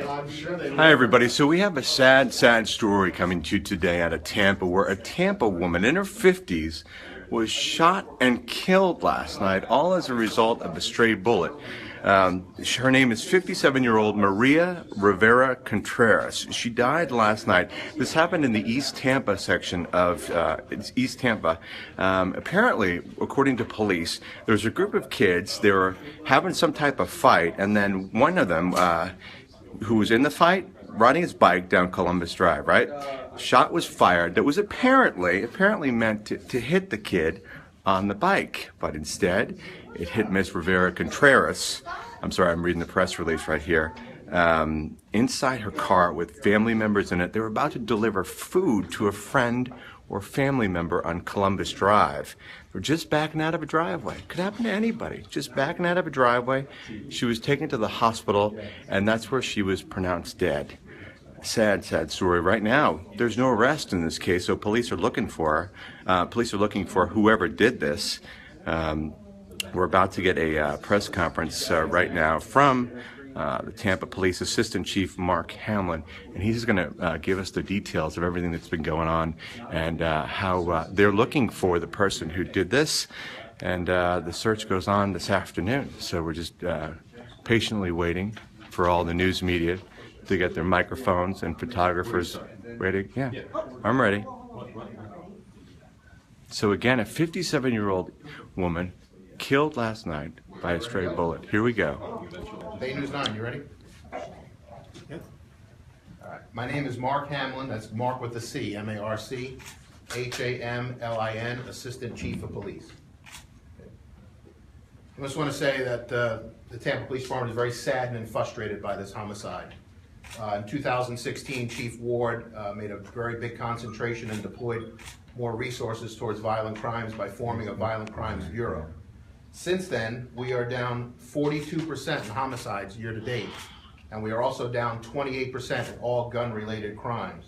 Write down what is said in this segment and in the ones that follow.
Hi everybody, so we have a sad story coming to you today out of Tampa where a Tampa woman in her 50s was shot and killed last night, all as a result of a stray bullet. Her name is 57-year-old Maria Rivera Contreras. She died last night. This happened in the East Tampa section of East Tampa. Apparently, according to police, there was a group of kids. They were having some type of fight, and then one of them who was in the fight, riding his bike down Columbus Drive, right? Shot was fired that was apparently meant to hit the kid on the bike, but instead it hit Miss Rivera Contreras. I'm sorry, I'm reading the press release right here. Inside her car with family members in it. They were about to deliver food to a friend or family member on Columbus Drive. They're just backing out of a driveway. Could happen to anybody. Just backing out of a driveway. She was taken to the hospital, and that's where she was pronounced dead. Sad story. Right now, there's no arrest in this case, so police are looking for her. Police are looking for whoever did this. We're about to get a press conference right now from the Tampa Police Assistant Chief Mark Hamlin, and he's going to give us the details of everything that's been going on and how they're looking for the person who did this. And the search goes on this afternoon, so we're just patiently waiting for all the news media to get their microphones and photographers ready. Yeah, I'm ready. So again, a 57-year-old woman killed last night by a stray bullet. Here we go. Bay News 9, you ready? Yes. All right. My name is Mark Hamlin. That's Mark with a C, M-A-R-C, H-A-M-L-I-N, Assistant Chief of Police. I just want to say that the Tampa Police Department is very saddened and frustrated by this homicide. In 2016, Chief Ward made a very big concentration and deployed more resources towards violent crimes by forming a Violent Crimes Bureau. Since then, we are down 42% in homicides year to date, and we are also down 28% in all gun-related crimes.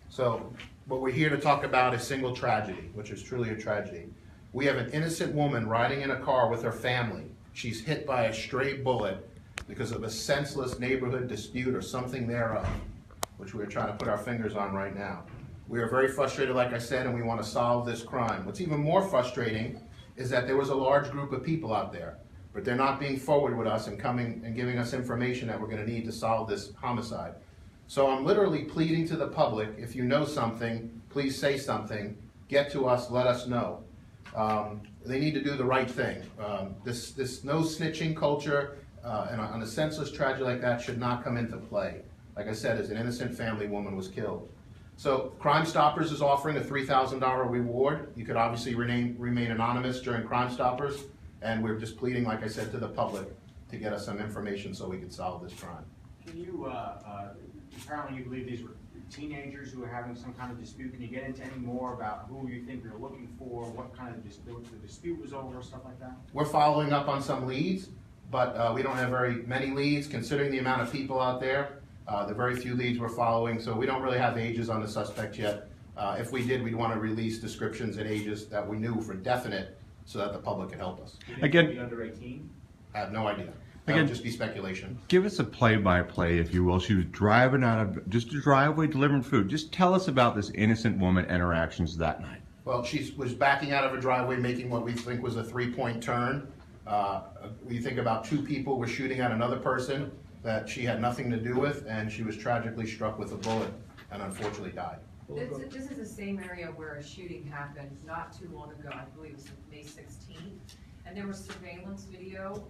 So what we're here to talk about is single tragedy, which is truly a tragedy. We have an innocent woman riding in a car with her family. She's hit by a stray bullet because of a senseless neighborhood dispute or something thereof, which we're trying to put our fingers on right now. We are very frustrated, like I said, and we want to solve this crime. What's even more frustrating is that there was a large group of people out there, but they're not being forward with us and coming and giving us information that we're going to need to solve this homicide. So I'm literally pleading to the public, if you know something, please say something, get to us, let us know. They need to do the right thing. This no snitching culture and on a senseless tragedy like that should not come into play. Like I said, as an innocent family woman was killed. So Crime Stoppers is offering a $3,000 reward. You could obviously remain anonymous during Crime Stoppers, and we're just pleading, like I said, to the public to get us some information so we can solve this crime. Can you, apparently you believe these were teenagers who were having some kind of dispute. Can you get into any more about who you think you're looking for, what kind of dispute the dispute was over, stuff like that? We're following up on some leads, but we don't have very many leads considering the amount of people out there. The very few leads we're following, so we don't really have ages on the suspect yet. If we did, we'd want to release descriptions and ages that we knew for definite so that the public could help us. Again, under 18? I have no idea. That would just be speculation. Give us a play-by-play, if you will. She was driving out of just a driveway delivering food. Just tell us about this innocent woman and her actions that night. Well, she was backing out of a driveway, making what we think was a three-point turn. We think about two people were shooting at another person that she had nothing to do with, and she was tragically struck with a bullet and unfortunately died. This is the same area where a shooting happened not too long ago. I believe it was May 16th, and there was surveillance video,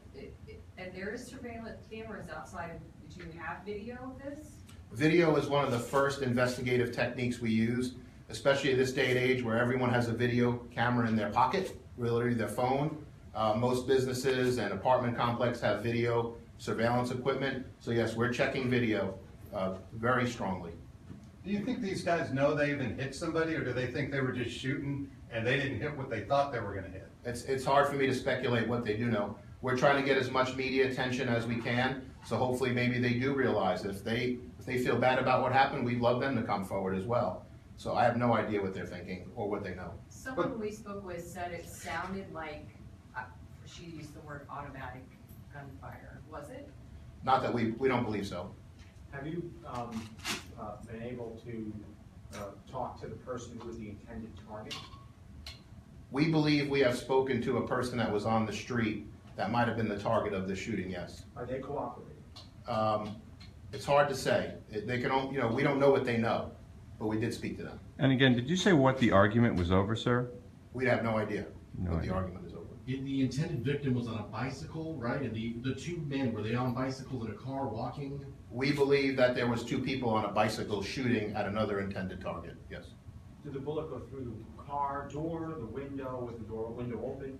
and there is surveillance cameras outside. Did you have video of this? Video is one of the first investigative techniques we use, especially in this day and age where everyone has a video camera in their pocket, literally their phone. Most businesses and apartment complexes have video surveillance equipment. So yes, we're checking video very strongly. Do you think these guys know they even hit somebody, or do they think they were just shooting and they didn't hit what they thought they were going to hit? It's hard for me to speculate what they do know. We're trying to get as much media attention as we can, so hopefully maybe they do realize if they feel bad about what happened, we'd love them to come forward as well. So I have no idea what they're thinking or what they know. Someone we spoke with said it sounded like, she used the word automatic gunfire. Was it? Not that we don't believe so. Have you been able to talk to the person who was the intended target? We believe we have spoken to a person that was on the street that might have been the target of the shooting, yes. Are they cooperating? It's hard to say. They can, we don't know what they know, but we did speak to them. And again, did you say what the argument was over, sir? We have no idea No what idea. the argument is over. The intended victim was on a bicycle, right? And the two men, were they on bicycles in a car walking? We believe that there was 2 people on a bicycle shooting at another intended target, yes. Did the bullet go through the car door, the window, was the window open?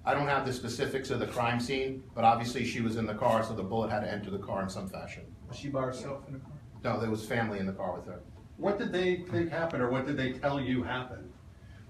I don't have the specifics of the crime scene, but obviously she was in the car, so the bullet had to enter the car in some fashion. Was she by herself in the car? No, there was family in the car with her. What did they think happened, or what did they tell you happened?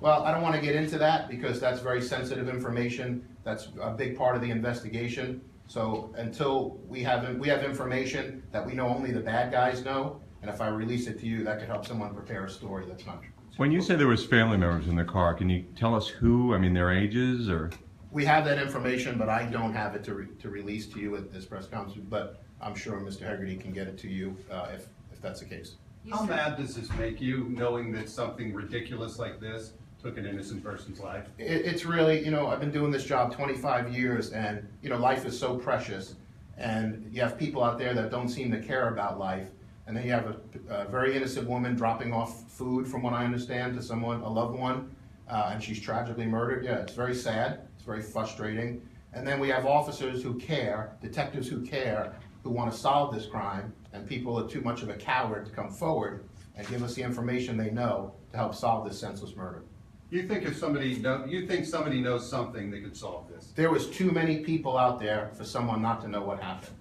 Well, I don't want to get into that because that's very sensitive information. That's a big part of the investigation. So until we have information that we know only the bad guys know, and if I release it to you, that could help someone prepare a story that's not true. When you say there was family members in the car, can you tell us who? I mean, their ages or? We have that information, but I don't have it to release to you at this press conference, but I'm sure Mr. Hegarty can get it to you if that's the case. You How said- mad does this make you, knowing that something ridiculous like this took an innocent person's life? It's really, I've been doing this job 25 years and, life is so precious. And you have people out there that don't seem to care about life. And then you have a very innocent woman dropping off food, from what I understand, to someone, a loved one, and she's tragically murdered. Yeah, it's very sad. It's very frustrating. And then we have officers who care, detectives who care, who want to solve this crime, and people are too much of a coward to come forward and give us the information they know to help solve this senseless murder. You think somebody knows something that could solve this? There was too many people out there for someone not to know what happened.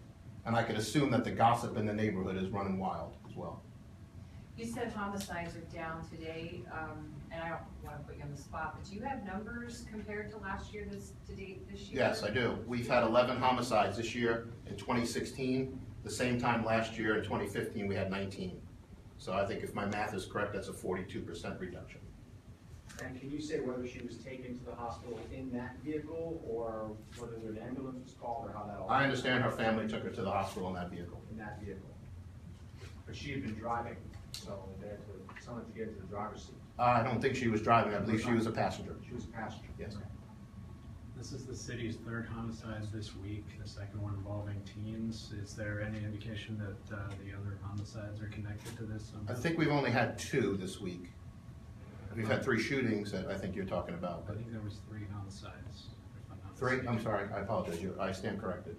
And I could assume that the gossip in the neighborhood is running wild as well. You said homicides are down today, and I don't want to put you on the spot, but do you have numbers compared to last year, to date this year? Yes, I do. We've had 11 homicides this year in 2016. The same time last year in 2015, we had 19. So I think if my math is correct, that's a 42% reduction. And can you say whether she was taken to the hospital in that vehicle, or whether an ambulance was called, or how that all? I understand her family took her to the hospital in that vehicle. In that vehicle. But she had been driving, so they had to, someone to get into the driver's seat. I don't think she was driving. I believe she was a passenger. She was a passenger. Yes. This is the city's 3rd homicide this week, the second one involving teens. Is there any indication that the other homicides are connected to this? I think we've only had 2 this week. We've had 3 shootings that I think you're talking about. I think there was 3 homicides, if I'm not 3? mistaken. I'm sorry, I apologize, I stand corrected.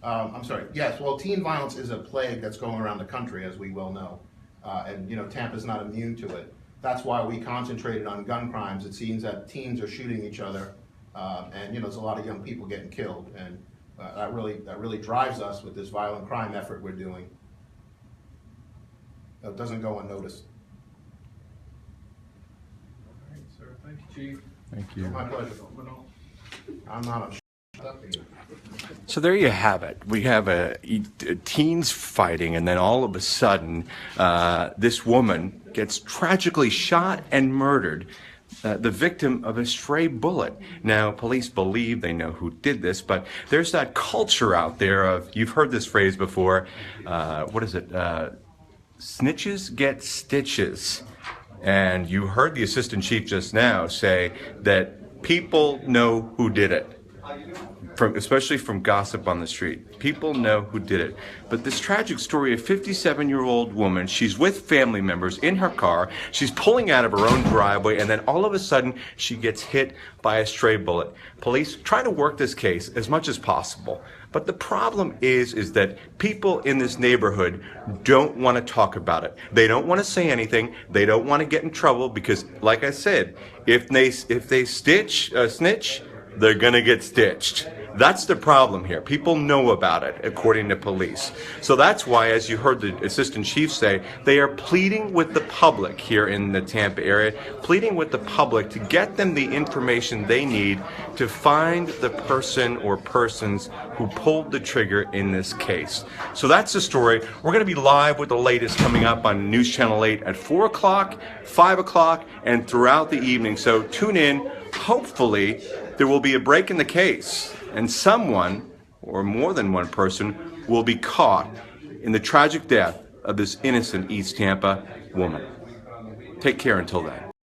I'm sorry, yes, well, teen violence is a plague that's going around the country, as we well know. And, Tampa's not immune to it. That's why we concentrated on gun crimes. It seems that teens are shooting each other, and, there's a lot of young people getting killed. And that really drives us with this violent crime effort we're doing. It doesn't go unnoticed. All right, sir. Thank you, Chief. Thank you. My pleasure. I'm not a So there you have it. We have teens fighting, and then all of a sudden, this woman gets tragically shot and murdered, the victim of a stray bullet. Now, police believe they know who did this, but there's that culture out there of, you've heard this phrase before, what is it? Snitches get stitches. And you heard the assistant chief just now say that people know who did it. Especially from gossip on the street. People know who did it. But this tragic story, a 57-year-old woman, she's with family members in her car, she's pulling out of her own driveway, and then all of a sudden she gets hit by a stray bullet. Police try to work this case as much as possible. But the problem is that people in this neighborhood don't want to talk about it. They don't want to say anything. They don't want to get in trouble because, like I said, if they snitch, they're gonna get stitched. That's the problem here. People know about it, according to police. So that's why, as you heard the assistant chief say, they are pleading with the public here in the Tampa area, pleading with the public to get them the information they need to find the person or persons who pulled the trigger in this case. So that's the story. We're gonna be live with the latest coming up on News Channel 8 at 4 o'clock, 5 o'clock, and throughout the evening. So tune in. Hopefully, there will be a break in the case, and someone, or more than one person, will be caught in the tragic death of this innocent East Tampa woman. Take care until then.